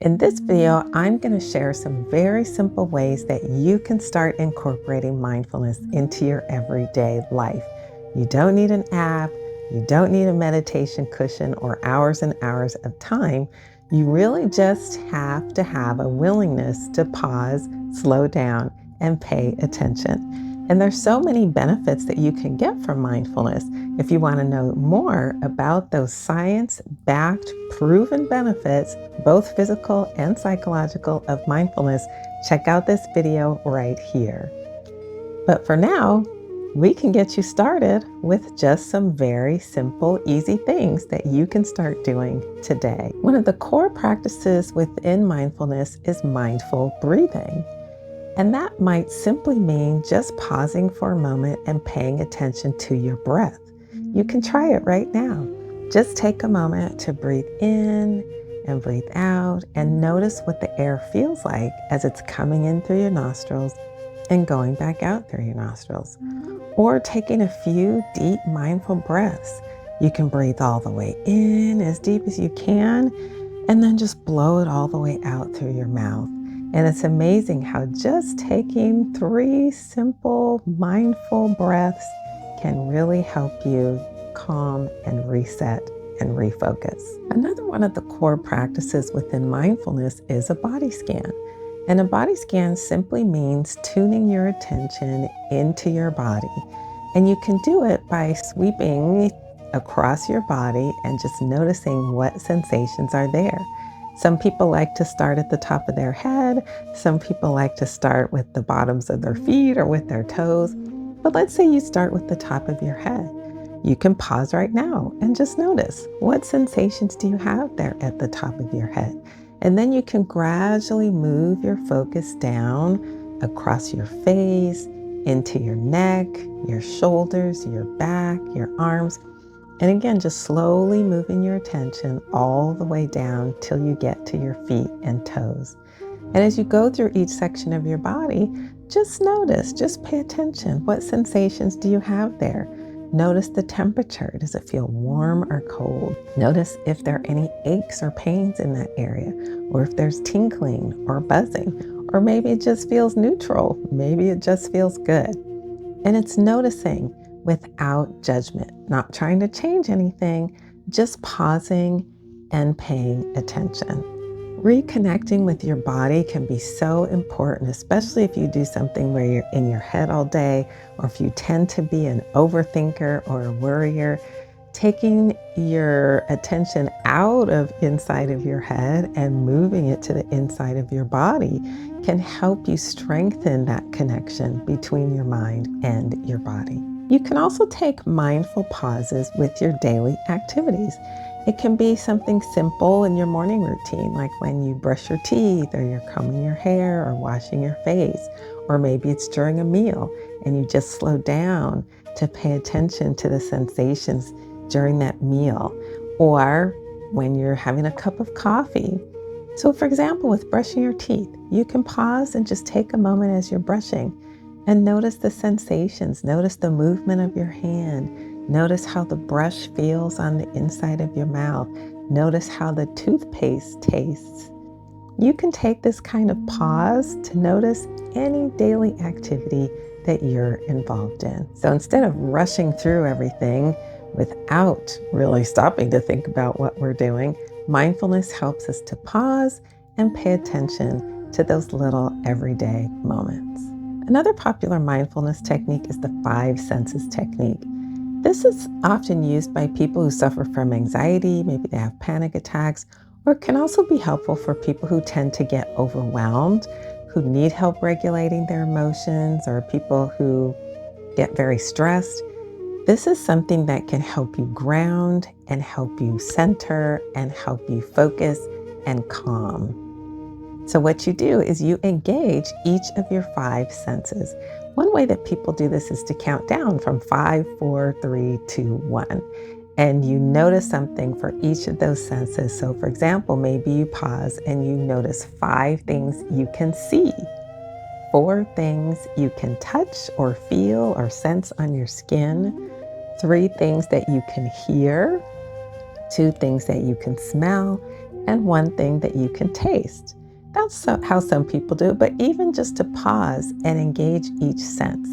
In this video, I'm going to share some very simple ways that you can start incorporating mindfulness into your everyday life. You don't need an app, you don't need a meditation cushion or hours and hours of time. You really just have to have a willingness to pause, slow down, and pay attention. And there's so many benefits that you can get from mindfulness. If you want to know more about those science-backed, proven benefits, both physical and psychological, of mindfulness, check out this video right here. But for now, we can get you started with just some very simple, easy things that you can start doing today. One of the core practices within mindfulness is mindful breathing. And that might simply mean just pausing for a moment and paying attention to your breath. You can try it right now. Just take a moment to breathe in and breathe out and notice what the air feels like as it's coming in through your nostrils and going back out through your nostrils. Or taking a few deep mindful breaths. You can breathe all the way in as deep as you can and then just blow it all the way out through your mouth. And it's amazing how just taking 3 simple mindful breaths can really help you calm and reset and refocus. Another one of the core practices within mindfulness is a body scan. And a body scan simply means tuning your attention into your body. And you can do it by sweeping across your body and just noticing what sensations are there. Some people like to start at the top of their head. Some people like to start with the bottoms of their feet or with their toes. But let's say you start with the top of your head. You can pause right now and just notice, what sensations do you have there at the top of your head? And then you can gradually move your focus down across your face, into your neck, your shoulders, your back, your arms. And again, just slowly moving your attention all the way down till you get to your feet and toes. And as you go through each section of your body, just notice, just pay attention. What sensations do you have there? Notice the temperature. Does it feel warm or cold? Notice if there are any aches or pains in that area, or if there's tingling or buzzing, or maybe it just feels neutral. Maybe it just feels good. And it's noticing without judgment, not trying to change anything, just pausing and paying attention. Reconnecting with your body can be so important, especially if you do something where you're in your head all day, or if you tend to be an overthinker or a worrier. Taking your attention out of inside of your head and moving it to the inside of your body can help you strengthen that connection between your mind and your body. You can also take mindful pauses with your daily activities. It can be something simple in your morning routine, like when you brush your teeth, or you're combing your hair, or washing your face, or maybe it's during a meal and you just slow down to pay attention to the sensations during that meal, or when you're having a cup of coffee. So for example, with brushing your teeth, you can pause and just take a moment as you're brushing and notice the sensations, notice the movement of your hand, notice how the brush feels on the inside of your mouth, notice how the toothpaste tastes. You can take this kind of pause to notice any daily activity that you're involved in. So instead of rushing through everything without really stopping to think about what we're doing, mindfulness helps us to pause and pay attention to those little everyday moments. Another popular mindfulness technique is the 5 senses technique. This is often used by people who suffer from anxiety, maybe they have panic attacks, or it can also be helpful for people who tend to get overwhelmed, who need help regulating their emotions, or people who get very stressed. This is something that can help you ground and help you center and help you focus and calm. So what you do is you engage each of your 5 senses. One way that people do this is to count down from 5, 4, 3, 2, 1. And you notice something for each of those senses. So for example, maybe you pause and you notice 5 things you can see, 4 things you can touch or feel or sense on your skin, 3 things that you can hear, 2 things that you can smell, and one thing that you can taste. That's how some people do it, but even just to pause and engage each sense.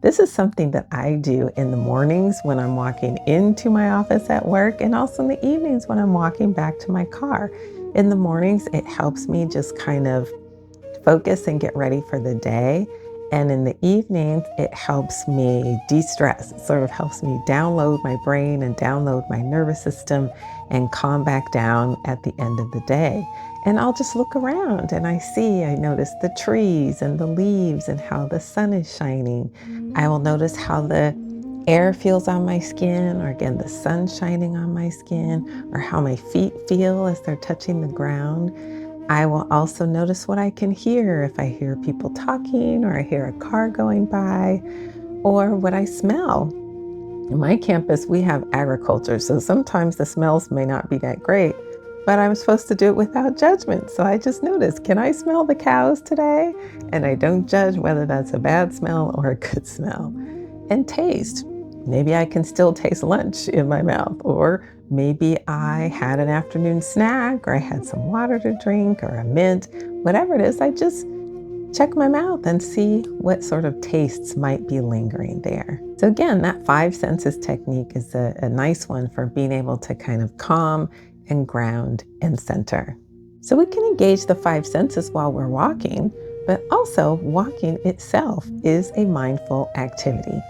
This is something that I do in the mornings when I'm walking into my office at work, and also in the evenings when I'm walking back to my car. In the mornings, it helps me just kind of focus and get ready for the day. And in the evenings, it helps me de-stress. It sort of helps me download my brain and download my nervous system and calm back down at the end of the day. And I'll just look around and I notice the trees and the leaves and how the sun is shining. I will notice how the air feels on my skin, or again, the sun shining on my skin, or how my feet feel as they're touching the ground. I will also notice what I can hear, if I hear people talking or I hear a car going by, or what I smell. In my campus, we have agriculture, so sometimes the smells may not be that great, but I'm supposed to do it without judgment. So I just notice, can I smell the cows today? And I don't judge whether that's a bad smell or a good smell. And taste. Maybe I can still taste lunch in my mouth, or maybe I had an afternoon snack, or I had some water to drink, or a mint. Whatever it is, I just check my mouth and see what sort of tastes might be lingering there. So again, that five senses technique is a nice one for being able to kind of calm and ground and center. So we can engage the five senses while we're walking, but also walking itself is a mindful activity.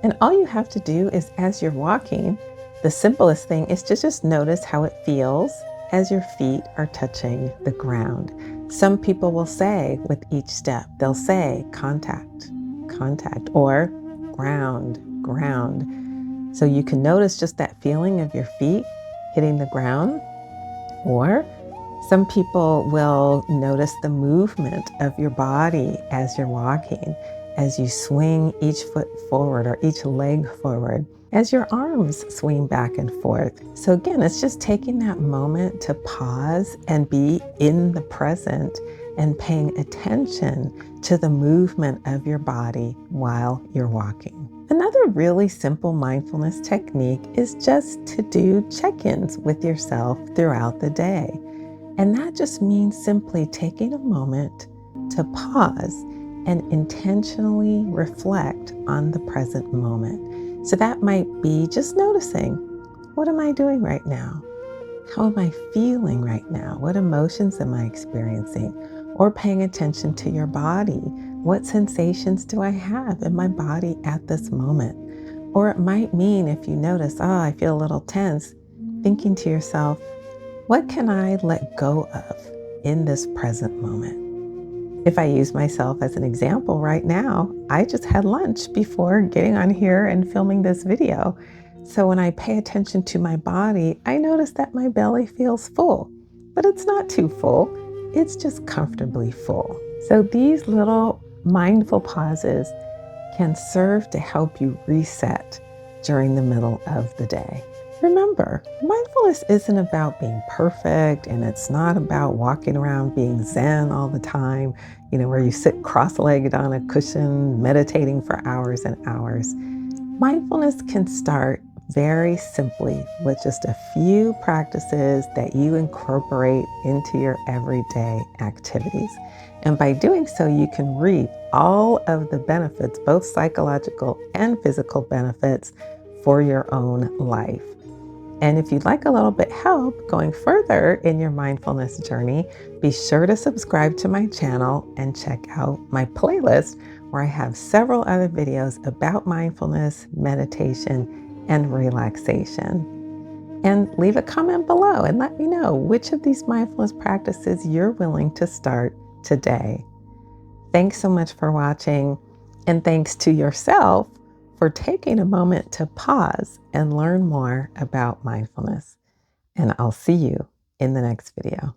And all you have to do is, as you're walking, the simplest thing is to just notice how it feels as your feet are touching the ground. Some people will say with each step, they'll say contact, contact, or ground, ground. So you can notice just that feeling of your feet hitting the ground. Or some people will notice the movement of your body as you're walking, as you swing each foot forward or each leg forward, as your arms swing back and forth. So again, it's just taking that moment to pause and be in the present and paying attention to the movement of your body while you're walking. Another really simple mindfulness technique is just to do check-ins with yourself throughout the day. And that just means simply taking a moment to pause and intentionally reflect on the present moment. So that might be just noticing, what am I doing right now? How am I feeling right now? What emotions am I experiencing? Or paying attention to your body. What sensations do I have in my body at this moment? Or it might mean, if you notice, I feel a little tense, thinking to yourself, what can I let go of in this present moment? If I use myself as an example right now, I just had lunch before getting on here and filming this video. So when I pay attention to my body, I notice that my belly feels full, but it's not too full. It's just comfortably full. So these little mindful pauses can serve to help you reset during the middle of the day. Remember, mindfulness isn't about being perfect, and it's not about walking around being zen all the time, where you sit cross-legged on a cushion, meditating for hours and hours. Mindfulness can start very simply with just a few practices that you incorporate into your everyday activities. And by doing so, you can reap all of the benefits, both psychological and physical benefits, for your own life. And if you'd like a little bit help going further in your mindfulness journey, be sure to subscribe to my channel and check out my playlist, where I have several other videos about mindfulness, meditation, and relaxation. And leave a comment below and let me know which of these mindfulness practices you're willing to start today. Thanks so much for watching, and thanks to yourself for taking a moment to pause and learn more about mindfulness. And I'll see you in the next video.